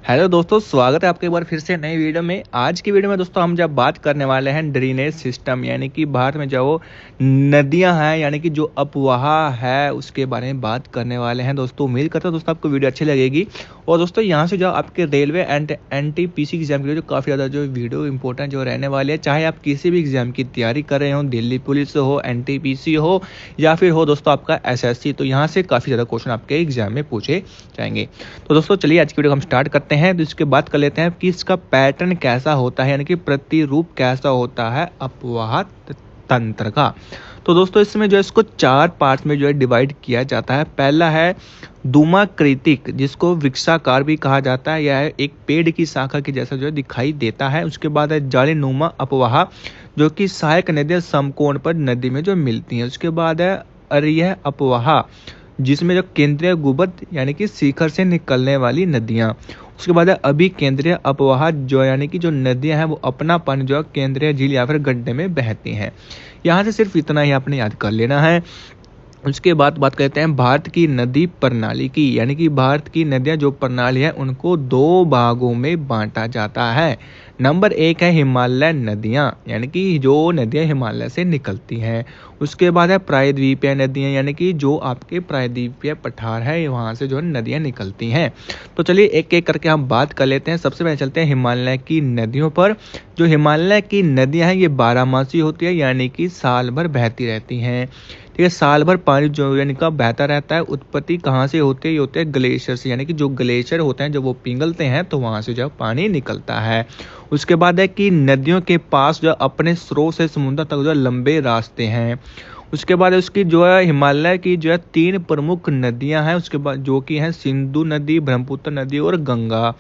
Hello दोस्तों, स्वागत है आपके एक बार फिर से नई वीडियो में। आज की वीडियो में दोस्तों हम जब बात करने वाले हैं ड्रेनेज सिस्टम यानी कि भारत में जो नदियां हैं यानी कि जो अपवाह है उसके बारे में बात करने वाले हैं। दोस्तों उम्मीद करता हूं दोस्तों आपको वीडियो अच्छी लगेगी। और दोस्तों यहां से जो आपके रेलवे एंड एनटीपीसी एग्जाम के लिए जो काफ़ी ज़्यादा जो वीडियो इंपॉर्टेंट जो रहने वाले हैं, चाहे आप किसी भी एग्जाम की तैयारी कर रहे हो, दिल्ली पुलिस हो, एनटीपीसी हो या फिर हो दोस्तों आपका एसएससी, तो यहाँ से काफ़ी ज़्यादा क्वेश्चन आपके एग्जाम में पूछे जाएंगे। तो दोस्तों चलिए आज की वीडियो हम स्टार्ट करते हैं। तो इसके बात कर लेते हैं कि इसका पैटर्न कैसा होता है यानी कि प्रतिरूप कैसा होता है अपवाह तंत्र का। तो दोस्तों इसमें जो है इसको 4 पार्ट्स में जो है डिवाइड किया जाता है। पहला है धूमाकृतिक, जिसको वृक्षाकार भी कहा जाता है, यह एक पेड़ की शाखा की जैसा जो है दिखाई देता है। उसके बाद है जालीनुमा अपवाह, जो कि सहायक नदियां समकोण पर नदी में जो मिलती हैं। उसके बाद है अरियह अपवाह, जिसमें जो केंद्रीय गुंबद यानी कि शिखर से निकलने वाली नदियां। उसके बाद है अभिकेंद्रीय अपवाह, जो यानी कि जो नदियां हैं वो अपना पानी जो केंद्रीय झील या फिर गड्ढे में बहती हैं। यहाँ से सिर्फ इतना ही आपने याद कर लेना है। उसके बाद बात करते हैं भारत की नदी प्रणाली की, यानी कि भारत की नदियां जो प्रणाली है उनको 2 भागों में बांटा जाता है। नंबर 1 है हिमालय नदियां, यानी कि जो नदियां हिमालय से निकलती हैं। उसके बाद है प्रायद्वीपीय नदियां, यानी कि जो आपके प्रायद्वीपीय पठार है वहां से जो नदियां निकलती हैं। तो चलिए एक एक करके हम बात कर लेते हैं। सबसे पहले चलते हैं हिमालय की नदियों पर। जो हिमालय की नदियां हैं ये 12मासी होती है, यानी कि साल भर बहती रहती हैं। ठीक है, साल भर पानी जो यानी का बहता रहता है। उत्पत्ति कहाँ से होती है? ये होते हैं ग्लेशियर से, यानी कि जो ग्लेशियर होते हैं जब वो पिघलते हैं तो वहां से जो पानी निकलता है। उसके बाद है कि नदियों के पास जो अपने स्रोत से समुद्र तक जो लंबे रास्ते हैं। उसके बाद उसकी जो है हिमालय की जो है 3 प्रमुख नदियां हैं। उसके बाद जो कि हैं सिंधु नदी, ब्रह्मपुत्र नदी और गंगा,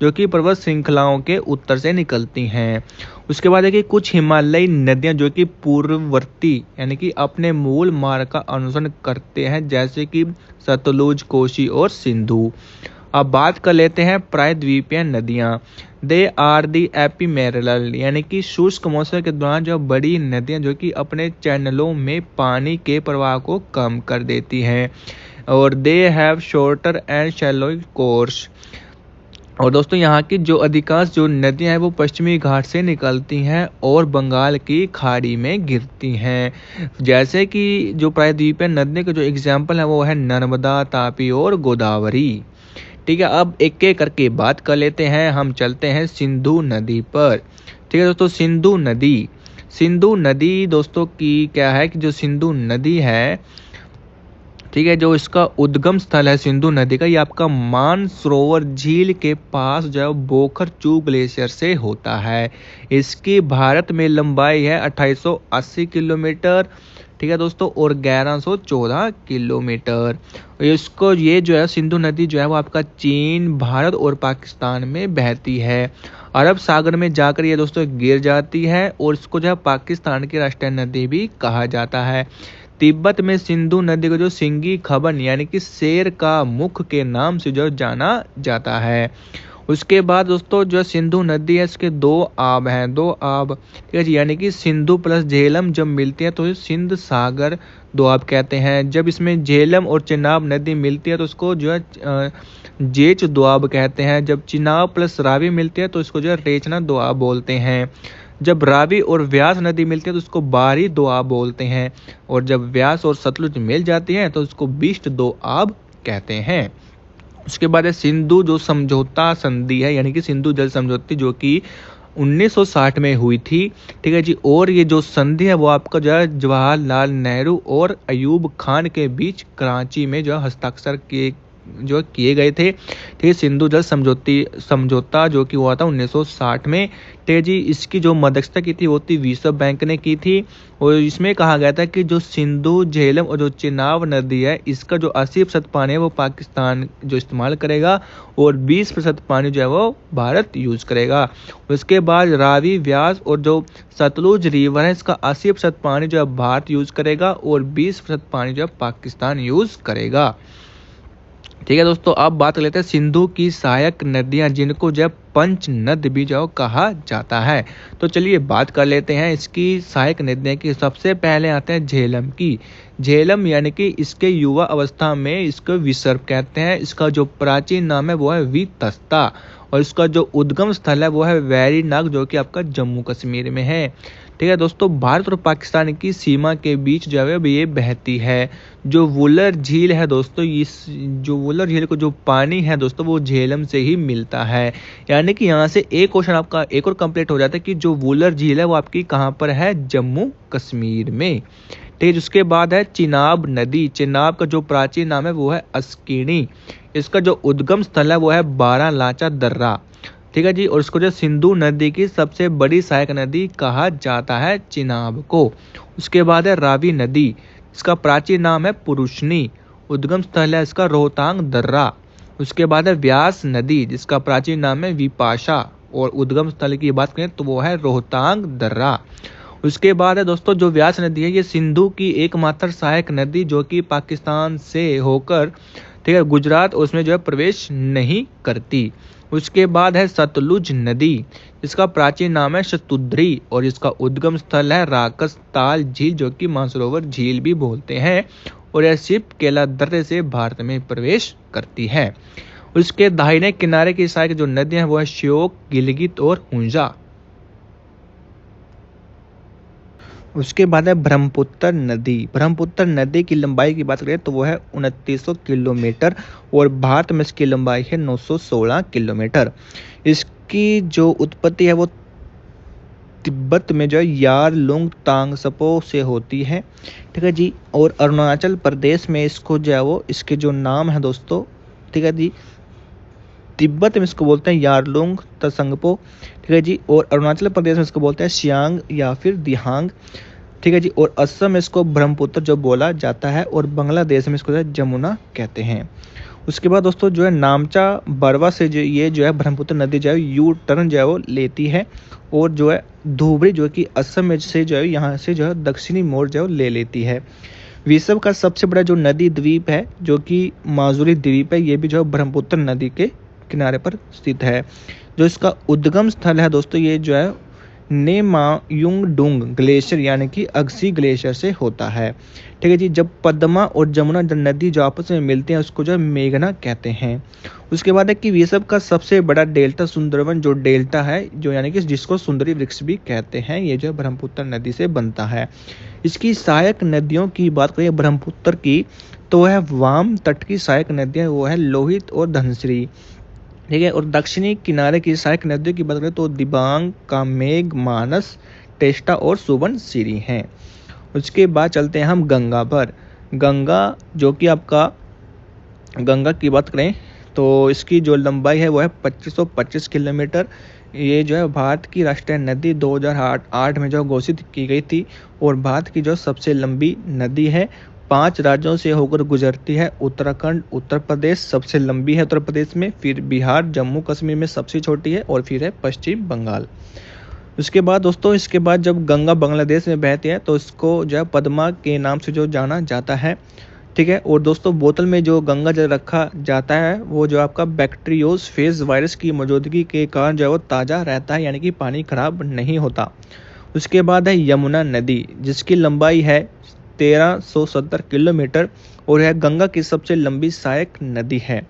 जो कि पर्वत श्रृंखलाओं के उत्तर से निकलती हैं। उसके बाद है कि कुछ हिमालयी नदियां जो कि पूर्ववर्ती यानी कि अपने मूल मार्ग का अनुसरण करते हैं, जैसे कि सतलुज, कोसी और सिंधु। अब बात कर लेते हैं प्रायद्वीपीय नदियां। दे आर दी एपिमेरल, यानी कि शुष्क मौसम के दौरान जो बड़ी नदियां जो कि अपने चैनलों में पानी के प्रवाह को कम कर देती हैं, और they have shorter and shallow course. और दोस्तों यहाँ की जो अधिकांश जो नदियां हैं वो पश्चिमी घाट से निकलती हैं और बंगाल की खाड़ी में गिरती हैं। जैसे कि जो प्रायद्वीपीय नदियों के जो एग्जाम्पल है वो है नर्मदा, तापी और गोदावरी। ठीक है, अब एक एक करके बात कर लेते हैं। हम चलते हैं सिंधु नदी पर। ठीक है दोस्तों, सिंधु नदी दोस्तों की क्या है कि जो सिंधु नदी है, ठीक है, जो इसका उद्गम स्थल है सिंधु नदी का, ये आपका मानसरोवर झील के पास जो बोखरचू ग्लेशियर से होता है। इसकी भारत में लंबाई है 2880 किलोमीटर। ठीक है दोस्तों, और 1114 किलोमीटर। इसको ये जो है सिंधु नदी जो है वो आपका चीन, भारत और पाकिस्तान में बहती है। अरब सागर में जाकर ये दोस्तों गिर जाती है, और इसको जो है पाकिस्तान की राष्ट्रीय नदी भी कहा जाता है। तिब्बत में सिंधु नदी को जो सिंगी खबन यानी कि शेर का मुख के नाम से जो जाना जाता है। उसके बाद दोस्तों जो सिंधु नदी है इसके 2 आब हैं, 2 आब, ठीक है जी, यानी कि सिंधु प्लस झेलम जब मिलती है तो सिंध सागर दोआब कहते हैं। जब इसमें झेलम और चिनाब नदी मिलती है तो उसको जो है जेच दोआब कहते हैं। जब चिनाब प्लस रावी मिलती है तो इसको जो है रेचना दोआब बोलते हैं। जब रावी और व्यास नदी मिलती है तो उसको बारी दोआब बोलते हैं, और जब व्यास और सतलुज मिल जाती हैं तो उसको बिष्ट दोआब कहते हैं। उसके बाद है सिंधु जो समझौता संधि है, यानी कि सिंधु जल समझौती, जो कि 1960 में हुई थी। ठीक है जी, और ये जो संधि है वो आपका जो है जवाहरलाल नेहरू और अयूब खान के बीच कराची में जो हस्ताक्षर किए गए थे। ठीक है, सिंधु जल समझौता जो कि हुआ था 1960 में। ठीक है जी, इसकी जो मध्यस्थता की थी वो थी विश्व बैंक ने की थी, और इसमें कहा गया था कि जो सिंधु, झेलम और जो चिनाब नदी है इसका जो 80% पानी है वो पाकिस्तान जो इस्तेमाल करेगा, और 20% पानी जो है वो भारत यूज करेगा। उसके बाद रावी, व्यास और जो सतलुज रिवर है इसका 80% पानी जो है भारत यूज करेगा, और 20% पानी जो है पाकिस्तान यूज करेगा। ठीक है दोस्तों, अब बात कर लेते हैं सिंधु की सहायक नदियां, जिनको जब पंच नद भी जो कहा जाता है। तो चलिए बात कर लेते हैं इसकी सहायक नदियाँ की। सबसे पहले आते हैं झेलम की। झेलम यानी कि इसके युवा अवस्था में इसको विसर्ग कहते हैं। इसका जो प्राचीन नाम है वो है वितस्ता और इसका जो उद्गम स्थल है वो है वैरीनाग, जो कि आपका जम्मू कश्मीर में है। ठीक है दोस्तों, भारत और पाकिस्तान की सीमा के बीच जो है ये बहती है। जो वुलर झील है दोस्तों, इस जो वुलर झील को जो पानी है दोस्तों वो झेलम से ही मिलता है। यानी कि यहाँ से एक क्वेश्चन आपका एक और कंप्लीट हो जाता है कि जो वुलर झील है वो आपकी कहाँ पर है, जम्मू कश्मीर में। ठीक है, उसके बाद है चिनाब नदी। चिनाब का जो प्राचीन नाम है वो है अस्किनी। इसका जो उद्गम स्थल है वो है बारालाचा दर्रा। ठीक है जी, और इसको जो सिंधु नदी की सबसे बड़ी सहायक नदी कहा जाता है चिनाब को। उसके बाद है रावी नदी। इसका प्राचीन नाम है पुरुषनी। उद्गम स्थल है इसका रोहतांग दर्रा। उसके बाद है व्यास नदी, जिसका प्राचीन नाम है विपाशा और उद्गम स्थल की बात करें तो वो है रोहतांग दर्रा। उसके बाद है दोस्तों जो व्यास नदी है ये सिंधु की एकमात्र सहायक नदी जो कि पाकिस्तान से होकर, ठीक है, गुजरात उसमें जो है प्रवेश नहीं करती। उसके बाद है सतलुज नदी, इसका प्राचीन नाम है शतुद्री और इसका उद्गम स्थल है राकस ताल झील, जो कि मानसरोवर झील भी बोलते हैं, और यह शिप केला दर्रे से भारत में प्रवेश करती है। उसके दाहिने किनारे की सहायक जो नदियां हैं वो है श्योक, गिलगित और हुंजा। उसके बाद है ब्रह्मपुत्र नदी। ब्रह्मपुत्र नदी की लंबाई की बात करें तो वो है 2900 किलोमीटर और भारत में इसकी लंबाई है 916 किलोमीटर। इसकी जो उत्पत्ति है वो तिब्बत में जो है यारलुंग तांगसपो से होती है। ठीक है जी, और अरुणाचल प्रदेश में इसको जो है वो इसके जो नाम है दोस्तों, ठीक है जी, तिब्बत में इसको बोलते हैं यारलुंग तसंगपो। ठीक है जी, और अरुणाचल प्रदेश में इसको बोलते हैं सियांग या फिर दिहांग। ठीक है जी, और असम में इसको ब्रह्मपुत्र जो बोला जाता है और बांग्लादेश में इसको जमुना कहते हैं। उसके बाद दोस्तों जो है नामचा बरवा से जो ये जो है ब्रह्मपुत्र नदी जो है यू टर्न जो है वो लेती है और जो है धुबरी जो कि असम में से जो है यहाँ से जो है दक्षिणी मोड़ जो है ले लेती है। विश्व का सबसे बड़ा जो नदी द्वीप है जो कि माजुरी द्वीप है, ये भी जो है ब्रह्मपुत्र नदी के किनारे पर स्थित है। जो इसका उद्गम स्थल है दोस्तों ये जो है नेमायुंगडुंग ग्लेशियर यानी कि अगसी ग्लेशियर से होता है। ठीक है जी, जब पद्मा और जमुना नदी जो आपस में मिलते हैं उसको जो मेघना कहते हैं। उसके बाद है कि विश्व का सबसे बड़ा डेल्टा सुंदरवन जो डेल्टा है जो यानी कि जिसको सुंदरी वृक्ष भी कहते हैं, ये जो है ब्रह्मपुत्र नदी से बनता है। इसकी सहायक नदियों की बात करें ब्रह्मपुत्र की तो वह वाम तट की सहायक नदियाँ वो है लोहित और धनश्री। ठीक है, और दक्षिणी किनारे की सहायक नदियों की बात करें तो दिबांग, कामेघ, मानस, टेस्टा और सुबनसिरी हैं। उसके बाद चलते हैं हम गंगा पर। गंगा जो कि आपका गंगा की बात करें तो इसकी जो लंबाई है वो है 2525 किलोमीटर। ये जो है भारत की राष्ट्रीय नदी 2008 में जो घोषित की गई थी और भारत की जो सबसे लंबी नदी है। 5 राज्यों से होकर गुजरती है। उत्तराखंड, उत्तर प्रदेश सबसे लंबी है उत्तर प्रदेश में, फिर बिहार, जम्मू कश्मीर में सबसे छोटी है और फिर है पश्चिम बंगाल। उसके बाद दोस्तों इसके बाद जब गंगा बांग्लादेश में बहती है तो इसको जो है पद्मा के नाम से जो जाना जाता है। ठीक है, और दोस्तों बोतल में जो गंगा जल रखा जाता है वो जो आपका बैक्टीरियोज फेज वायरस की मौजूदगी के कारण जो है वो ताज़ा रहता है, यानी कि पानी खराब नहीं होता। उसके बाद है यमुना नदी जिसकी लंबाई है 1370 किलोमीटर और यह गंगा की सबसे लंबी सहायक नदी है।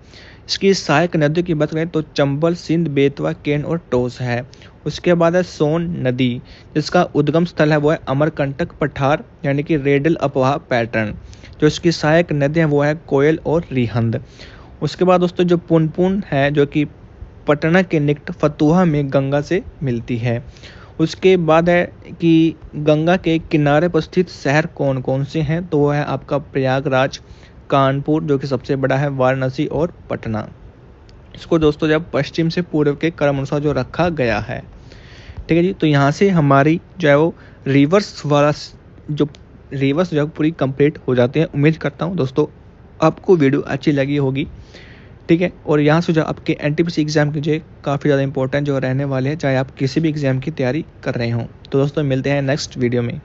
इसकी सहायक नदियों की बात करें तो चंबल, सिंध, बेतवा, केन और टोस है। उसके बाद है सोन नदी जिसका उद्गम स्थल है वो है अमरकंटक पठार यानी कि रेडल अपवाह पैटर्न। जो इसकी सहायक नदियाँ वो है कोयल और रिहंद। उसके बाद दोस्तों जो पुनपुन है जो कि पटना के निकट फतुहा में गंगा से मिलती है। उसके बाद है कि गंगा के किनारे पर स्थित शहर कौन कौन से हैं तो वो है आपका प्रयागराज, कानपुर जो कि सबसे बड़ा है, वाराणसी और पटना। इसको दोस्तों जब पश्चिम से पूर्व के क्रम अनुसार जो रखा गया है। ठीक है जी, तो यहाँ से हमारी जो है वो रिवर्स वाला जो पूरी कंप्लीट हो जाते हैं। उम्मीद करता हूँ दोस्तों आपको वीडियो अच्छी लगी होगी। ठीक है, और यहाँ से जो आपके एनटीपीसी एग्जाम की जो काफ़ी ज़्यादा इंपॉर्टेंट जो रहने वाले हैं, चाहे आप किसी भी एग्जाम की तैयारी कर रहे हों। तो दोस्तों मिलते हैं नेक्स्ट वीडियो में।